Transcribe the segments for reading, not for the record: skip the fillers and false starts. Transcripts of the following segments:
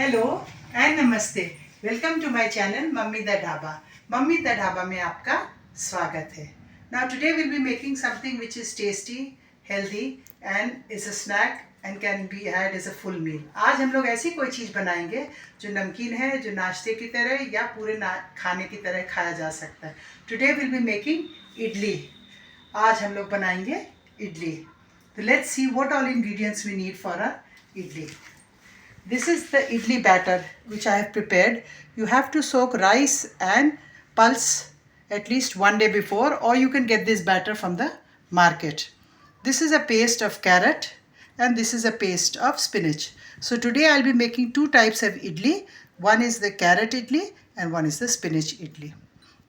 Hello and नमस्ते। Welcome to my channel mummy the dhaba. Mummy the dhaba में आपका स्वागत है। Now today will be making something which is tasty, healthy and is a snack and can be had as a full meal. आज हम लोग ऐसी कोई चीज़ बनाएंगे जो नमकीन है, जो नाश्ते की तरह या पूरे खाने की तरह खाया जा सकता है। Today will be making idli. आज हम लोग बनाएंगे इडली। तो let's see what all ingredients we need for a idli. This is the idli batter which I have prepared. You have to soak rice and pulse at least one day before, or you can get this batter from the market. This is a paste of carrot and this is a paste of spinach. So today I'll be making two types of idli. One is the carrot idli and one is the spinach idli.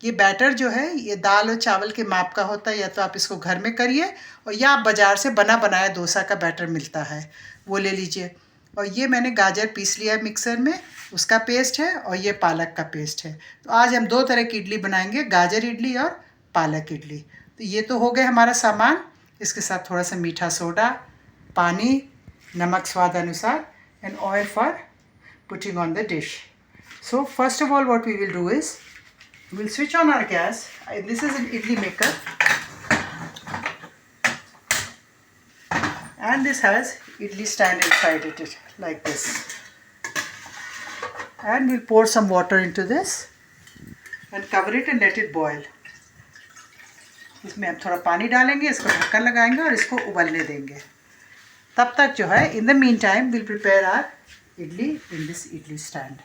ये batter जो है ये दाल और चावल के माप का होता है, या तो आप इसको घर में करिए और या आप बाज़ार से बना बनाया डोसा का बैटर मिलता है वो ले लीजिए। और ये मैंने गाजर पीस लिया है मिक्सर में, उसका पेस्ट है, और ये पालक का पेस्ट है। तो आज हम दो तरह की इडली बनाएंगे, गाजर इडली और पालक इडली। तो ये तो हो गए हमारा सामान। इसके साथ थोड़ा सा मीठा सोडा, पानी, नमक स्वाद अनुसार and oil for putting on the dish. So first of all what we will do is we'll switch on our gas. This is an idli maker and this has idli stand inside it like this, and we'll pour some water into this and cover it and let it boil. इसमें हम थोड़ा पानी डालेंगे, इसको ढक्कन लगाएंगे और इसको उबलने देंगे। तब तक जो है in the meantime will prepare our idli in this idli stand.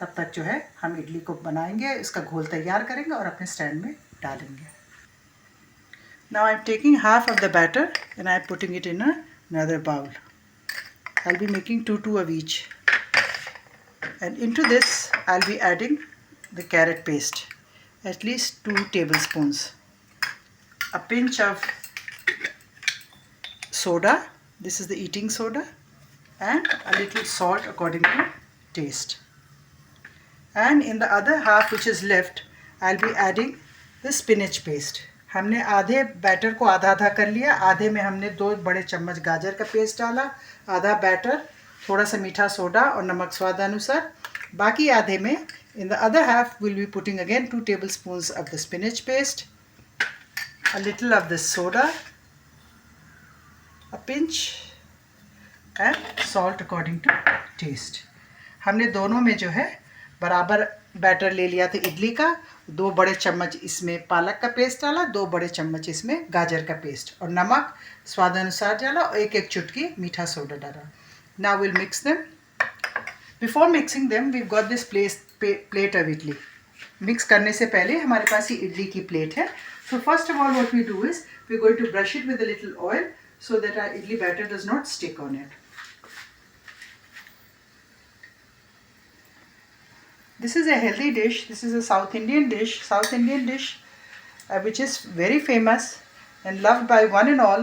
तब तक जो है हम इडली को बनाएंगे, इसका घोल तैयार करेंगे और अपने स्टैंड में डालेंगे। Now I am taking half of the batter and I am putting it in another bowl. I'll be making two of each. And into this I'll be adding the carrot paste, at least 2 tablespoons. A pinch of soda, this is the eating soda, and a little salt according to taste. And in the other half which is left, I'll be adding the spinach paste. हमने आधे batter को आधा आधा कर लिया, आधे में हमने 2 बड़े चम्मच गाजर का पेस्ट डाला, आधा बैटर, थोड़ा सा मीठा सोडा और नमक स्वाद अनुसार। बाकी आधे में in the other half we'll be putting again 2 tablespoons of the spinach paste, a little of the soda, a pinch and salt according to taste. हमने दोनों में जो है बराबर बैटर ले लिया था इडली का। 2 बड़े चम्मच इसमें पालक का पेस्ट डाला, 2 बड़े चम्मच इसमें गाजर का पेस्ट, और नमक स्वाद अनुसार डाला, और एक चुटकी मीठा सोडा डाला। Now will mix them. Before mixing them we got this plate of idli. Mix करने से पहले हमारे पास ये इडली की प्लेट है। So first of all what we do is we going to brush it with a little oil so that our idli batter does not stick on it. This is a healthy dish. This is a South Indian dish which is very famous and loved by one and all.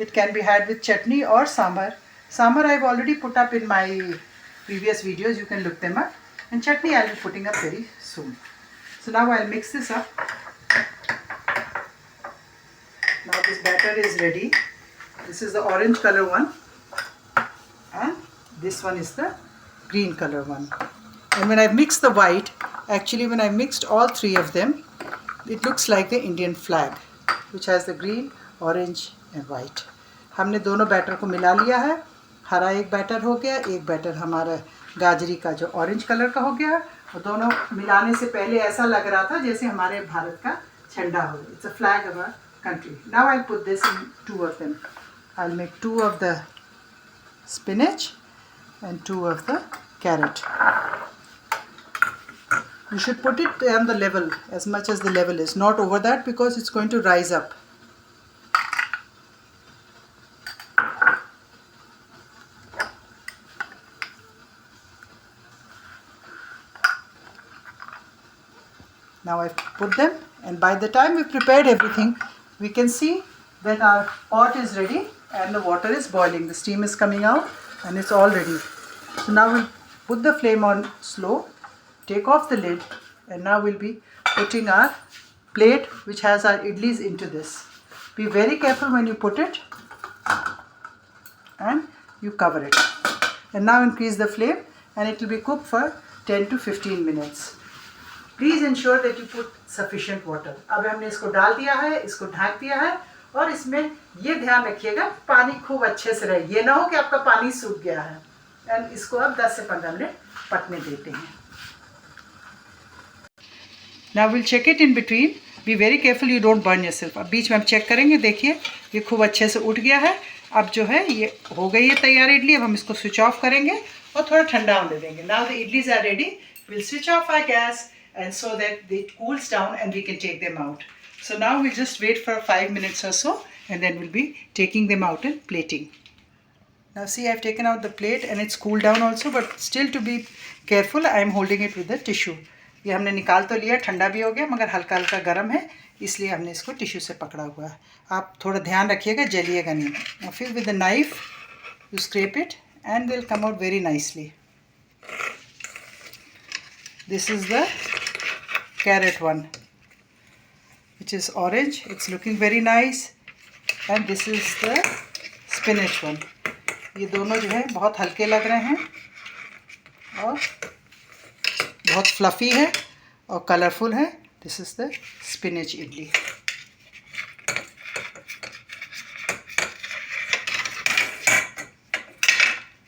It can be had with chutney or sambar. Sambar I've already put up in my previous videos. You can look them up. And chutney I'll be putting up very soon. So now I'll mix this up. Now this batter is ready. This is the orange color one and this one is the green color one. And when I've mixed the white, actually when I've mixed all 3 of them, it looks like the Indian flag which has the green, orange and white. हमने दोनों batter को मिला लिया है। हरा एक batter हो गया, एक बैटर हमारा गाजरी का जो ऑरेंज कलर का हो गया, और दोनों मिलाने से पहले ऐसा लग रहा था जैसे हमारे भारत का झंडा हो। It's a flag of our country. Now I'll put this in 2 of them. I'll make 2 of the spinach and 2 of the carrot. You should put it on the level, as much as the level is, not over that because it's going to rise up. Now I've put them, and by the time we've prepared everything, we can see that our pot is ready and the water is boiling. The steam is coming out and it's all ready. So now we'll put the flame on slow, take off the lid, and now we'll be putting our plate which has our idlis into this. Be very careful when you put it and you cover it. And now increase the flame and it will be cooked for 10 to 15 minutes. Please ensure that you put sufficient water. अब हमने इसको डाल दिया है, इसको ढक दिया है, और इसमें ये ध्यान रखिएगा पानी खूब अच्छे से रहे, ये ना हो कि आपका पानी सूख गया है। एंड इसको अब 10 से 15 मिनट पकने देते हैं। Now we'll check it in between. Be very careful you don't burn yourself. अब बीच में हम चेक करेंगे, देखिए ये खूब अच्छे से उठ गया है। अब जो है ये हो गई है तैयार इडली। अब हम इसको स्विच ऑफ करेंगे और थोड़ा ठंडा होने देंगे। Now the idlis are ready. We'll switch off our gas and so that it cools down and we can take them out. So now we'll just wait for 5 minutes or so and then we'll be taking them out and plating. Now see, I've taken out the plate and it's cooled down also, but still to be careful I am holding it with the tissue. ये हमने निकाल तो लिया, ठंडा भी हो गया, मगर हल्का हल्का गर्म है, इसलिए हमने इसको टिश्यू से पकड़ा हुआ है। आप थोड़ा ध्यान रखिएगा, जलिएगा नहीं। Now फिर with the knife you scrape it and they'll come out very nicely. This is the carrot one, which is orange. It's looking very nice. And this is the spinach one. ये दोनों जो है बहुत हल्के लग रहे हैं और बहुत फ्लफ़ी है और कलरफुल है। This is the spinach idli.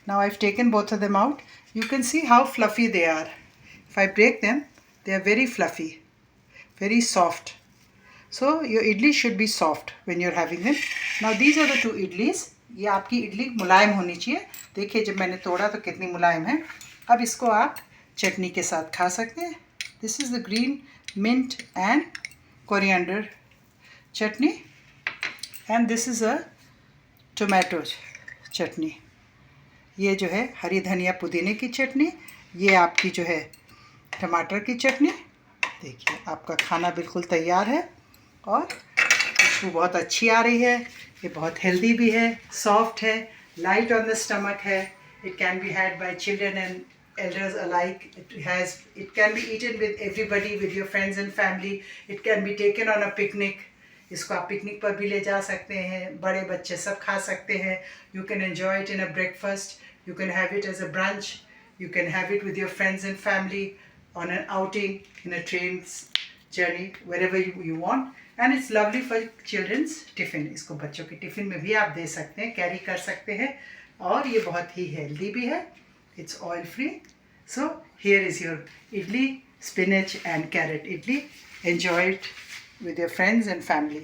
Now I've taken both of them out. You can see how fluffy they are. If I break them, they are very fluffy, very soft. So your idli should be soft when you're having them. Now these are the two idlis. ये आपकी इडली मुलायम होनी चाहिए। देखिए जब मैंने तोड़ा तो कितनी मुलायम है। अब इसको आप चटनी के साथ खा सकते हैं। This is the green mint and coriander chutney and this is a tomato chutney. ये जो है हरी धनिया पुदीने की चटनी, ये आपकी जो है टमाटर की चटनी। देखिए आपका खाना बिल्कुल तैयार है और खुशबू बहुत अच्छी आ रही है। ये बहुत हेल्दी भी है, सॉफ्ट है, लाइट ऑन द स्टमक है। It can be had bye children and elders alike. It can be eaten with everybody, with your friends and family. It can be taken on a picnic. इसको आप picnic पर भी ले जा सकते हैं, बड़े बच्चे सब खा सकते हैं। You can enjoy it in a breakfast. You can have it as a brunch. You can have it with your friends and family on an outing, in a train journey, wherever you want. And it's lovely for children's tiffin. इसको बच्चों के tiffin में भी आप दे सकते हैं, carry कर सकते हैं, और ये बहुत ही हेल्दी भी है। It's oil free. So here is your idli, spinach and carrot idli. Enjoy it with your friends and family.